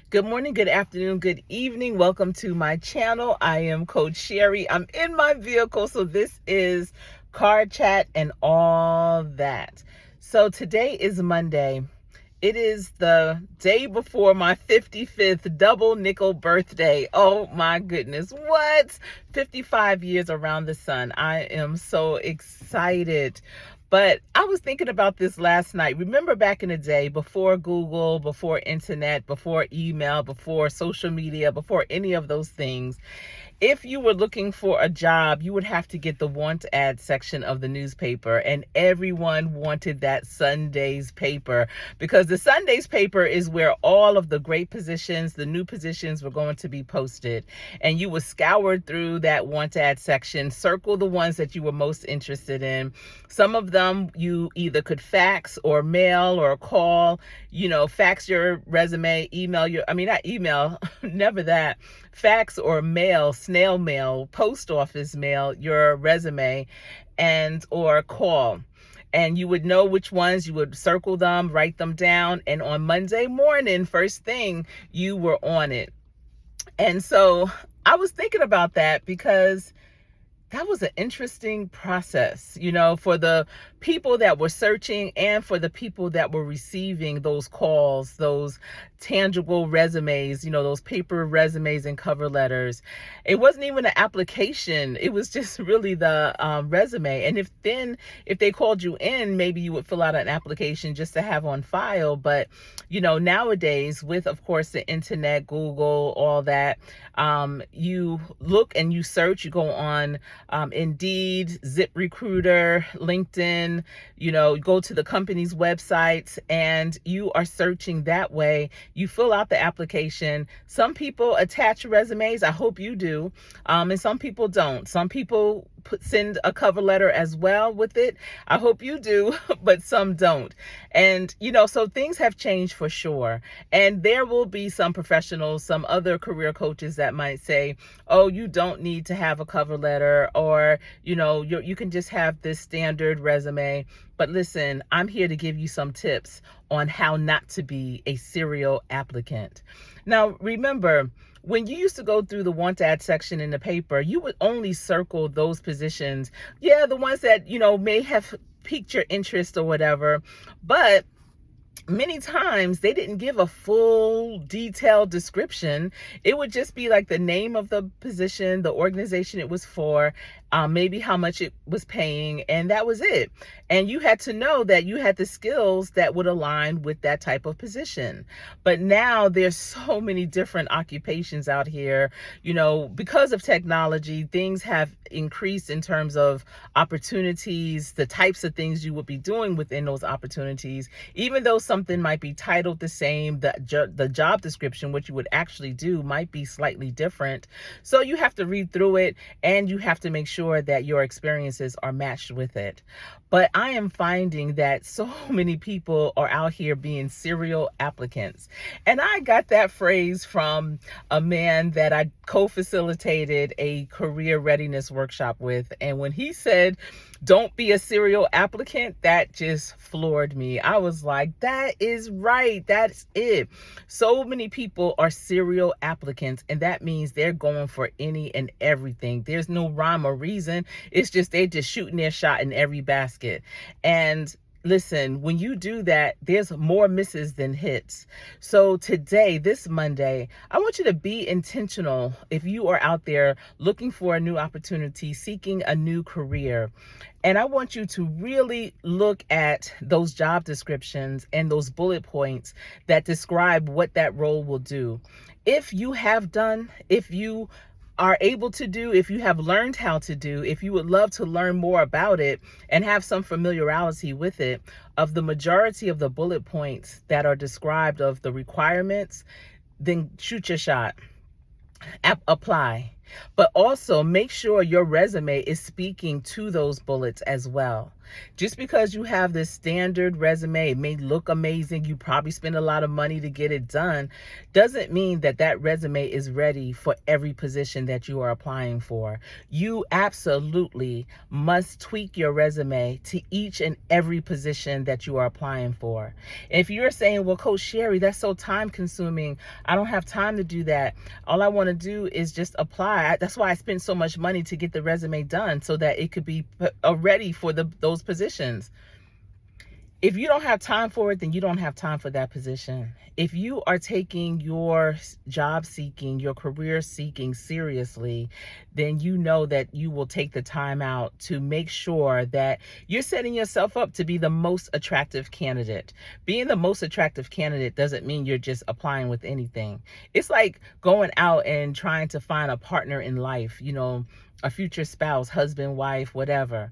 Good morning, good afternoon, good evening. Welcome to my channel. I am Coach Sherry. I'm in my vehicle, so this is car chat and all that. So today is Monday. It is the day before my 55th double nickel birthday. Oh my goodness. What? 55 years around the sun. I am so excited. But I was thinking about this last night. Remember back in the day, before Google, before internet, before email, before social media, before any of those things, if you were looking for a job, you would have to get the want ad section of the newspaper, and everyone wanted that Sunday's paper because the Sunday's paper is where all of the great positions, the new positions were going to be posted. And you would scour through that want ad section, circle the ones that you were most interested in. Some of them you either could fax or mail or call, fax your resume, not email, never that. Fax or mail, snail mail, post office mail your resume or call. And you would know which ones. You would circle them, write them down, and on Monday morning, first thing, you were on it. And so I was thinking about that because that was an interesting process, for the people that were searching and for the people that were receiving those calls, those tangible resumes, those paper resumes and cover letters. It wasn't even an application. It was just really the resume. And if they called you in, maybe you would fill out an application just to have on file. But, nowadays with, of course, the internet, Google, all that, you look and you search, you go on Indeed, ZipRecruiter, LinkedIn, go to the company's websites and you are searching that way. You fill out the application. Some people attach resumes. I hope you do. And some people don't. Some people send a cover letter as well with it. I hope you do, but some don't. And, so things have changed for sure. And there will be some professionals, some other career coaches that might say, oh, you don't need to have a cover letter, or, you can just have this standard resume. But listen, I'm here to give you some tips on how not to be a serial applicant. Now, remember, when you used to go through the want ad section in the paper, you would only circle those positions. Yeah, the ones that, may have piqued your interest or whatever. But many times they didn't give a full detailed description. It would just be like the name of the position, the organization it was for, maybe how much it was paying, and that was it. And you had to know that you had the skills that would align with that type of position. But now there's so many different occupations out here, because of technology, things have increased in terms of opportunities, the types of things you would be doing within those opportunities. Even though something might be titled the same, the job description, what you would actually do, might be slightly different. So you have to read through it and you have to make sure that your experiences are matched with it. But I am finding that so many people are out here being serial applicants. And I got that phrase from a man that I co-facilitated a career readiness workshop with. And when he said, don't be a serial applicant, that just floored me. I was like, that is right. That's it. So many people are serial applicants, and that means they're going for any and everything. There's no rhyme or reason. It's just they're just shooting their shot in every basket. And listen, when you do that, there's more misses than hits. So today, this Monday, I want you to be intentional if you are out there looking for a new opportunity, seeking a new career. And I want you to really look at those job descriptions and those bullet points that describe what that role will do. If you have done, if you are able to do, if you have learned how to do, if you would love to learn more about it and have some familiarity with it, of the majority of the bullet points that are described of the requirements, then shoot your shot. Apply. But also make sure your resume is speaking to those bullets as well. Just because you have this standard resume, it may look amazing, you probably spend a lot of money to get it done, doesn't mean that that resume is ready for every position that you are applying for. You absolutely must tweak your resume to each and every position that you are applying for. If you're saying, well, Coach Sherry, that's so time consuming, I don't have time to do that. All I want to do is just apply. That's why I spend so much money to get the resume done, so that it could be ready for those positions. If you don't have time for it, then you don't have time for that position. If you are taking your job seeking, your career seeking seriously, then you know that you will take the time out to make sure that you're setting yourself up to be the most attractive candidate. Being the most attractive candidate doesn't mean you're just applying with anything. It's like going out and trying to find a partner in life, a future spouse, husband, wife, whatever.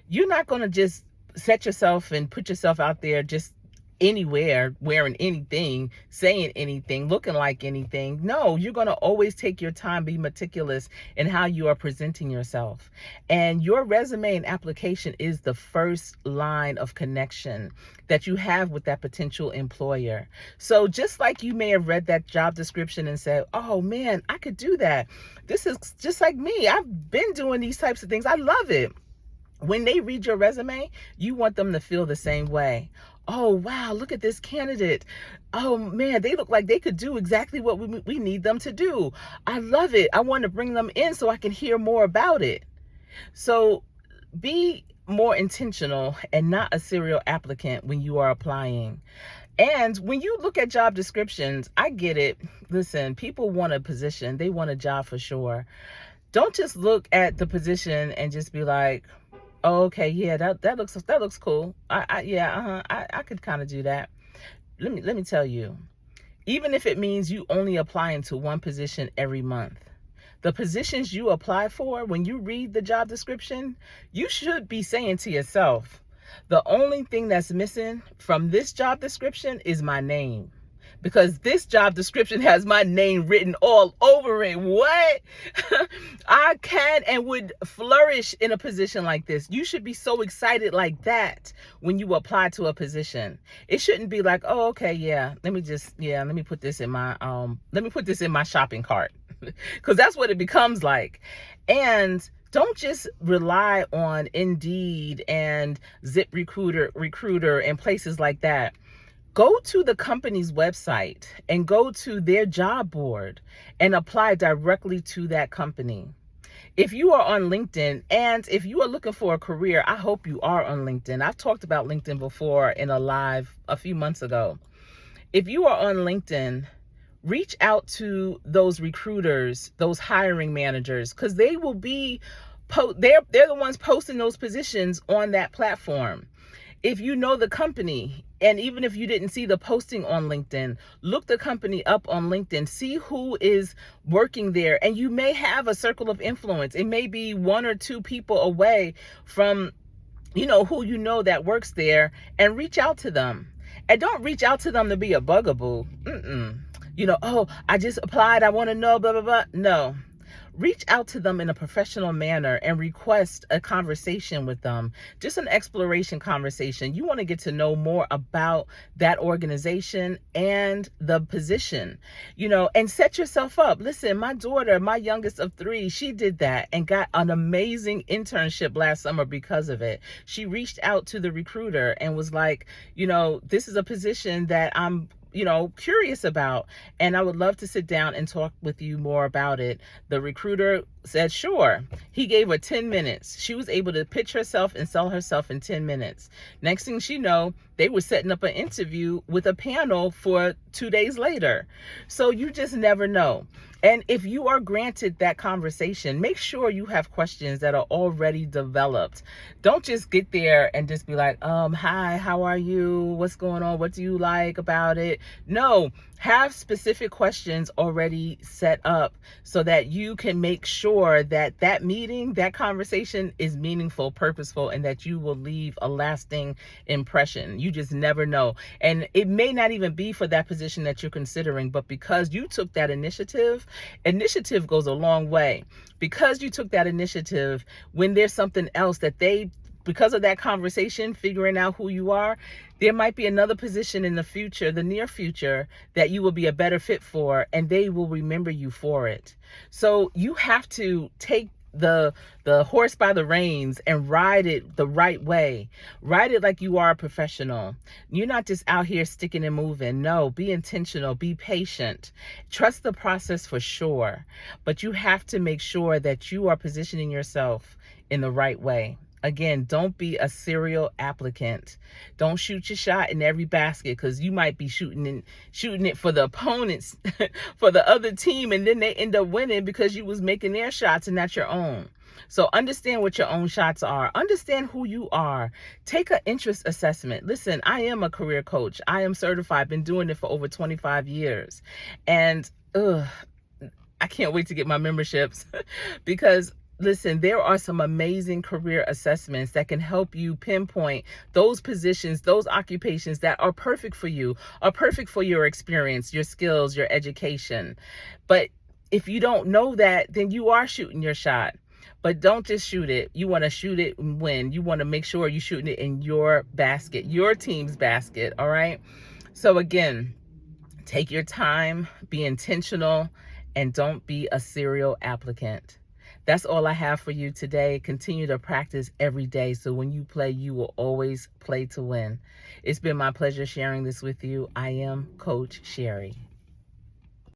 You're not going to just set yourself and put yourself out there just anywhere, wearing anything, saying anything, looking like anything. No, you're going to always take your time, be meticulous in how you are presenting yourself. And your resume and application is the first line of connection that you have with that potential employer. So just like you may have read that job description and said, oh man, I could do that. This is just like me. I've been doing these types of things. I love it. When they read your resume, you want them to feel the same way. Oh, wow, look at this candidate. Oh, man, they look like they could do exactly what we need them to do. I love it. I want to bring them in so I can hear more about it. So be more intentional and not a serial applicant when you are applying. And when you look at job descriptions, I get it. Listen, people want a position. They want a job for sure. Don't just look at the position and just be like, oh, okay, yeah, that looks cool. I could kind of do that. Let me tell you, even if it means you only applying to one position every month, the positions you apply for, when you read the job description, you should be saying to yourself, the only thing that's missing from this job description is my name. Because this job description has my name written all over it. What? I can and would flourish in a position like this. You should be so excited like that when you apply to a position. It shouldn't be like, oh, okay, yeah, let me put this in my shopping cart. Because that's what it becomes like. And don't just rely on Indeed and ZipRecruiter and places like that. Go to the company's website and go to their job board and apply directly to that company. If you are on LinkedIn, and if you are looking for a career, I hope you are on LinkedIn. I've talked about LinkedIn before in a live a few months ago. If you are on LinkedIn, reach out to those recruiters, those hiring managers, because they will be, they're the ones posting those positions on that platform. If you know the company, and even if you didn't see the posting on LinkedIn, look the company up on LinkedIn, see who is working there. And you may have a circle of influence. It may be one or two people away from, who that works there, and reach out to them. And don't reach out to them to be a bugaboo. Oh, I just applied, I want to know, blah, blah, blah. No. Reach out to them in a professional manner and request a conversation with them, just an exploration conversation. You want to get to know more about that organization and the position, and set yourself up. Listen, my daughter, my youngest of 3, she did that and got an amazing internship last summer because of it. She reached out to the recruiter and was like, this is a position that I'm curious about, and I would love to sit down and talk with you more about it. The recruiter said, sure. He gave her 10 minutes. She was able to pitch herself and sell herself in 10 minutes. Next thing she know, they were setting up an interview with a panel for 2 days later. So you just never know. And if you are granted that conversation, make sure you have questions that are already developed. Don't just get there and just be like, hi, how are you? What's going on? What do you like about it? No, Have specific questions already set up so that you can make sure that that meeting, that conversation is meaningful, purposeful, and that you will leave a lasting impression. You just never know. And it may not even be for that position that you're considering, but because you took that initiative goes a long way. Because you took that initiative, when there's something else that because of that conversation, figuring out who you are, there might be another position in the future, the near future, that you will be a better fit for, and they will remember you for it. So you have to take the horse by the reins and ride it the right way. Ride it like you are a professional. You're not just out here sticking and moving. No, be intentional, be patient. Trust the process for sure, but you have to make sure that you are positioning yourself in the right way. Again, don't be a serial applicant. Don't shoot your shot in every basket, because you might be shooting it for the opponents, for the other team, and then they end up winning because you was making their shots and not your own. So understand what your own shots are. Understand who you are. Take an interest assessment. Listen, I am a career coach. I am certified. Been doing it for over 25 years. And I can't wait to get my memberships because listen, there are some amazing career assessments that can help you pinpoint those positions, those occupations that are perfect for you, are perfect for your experience, your skills, your education. But if you don't know that, then you are shooting your shot. But don't just shoot it. You want to shoot it and win. You want to make sure you're shooting it in your basket, your team's basket, all right? So again, take your time, be intentional, and don't be a serial applicant. That's all I have for you today. Continue to practice every day, so when you play, you will always play to win. It's been my pleasure sharing this with you. I am Coach Sherry.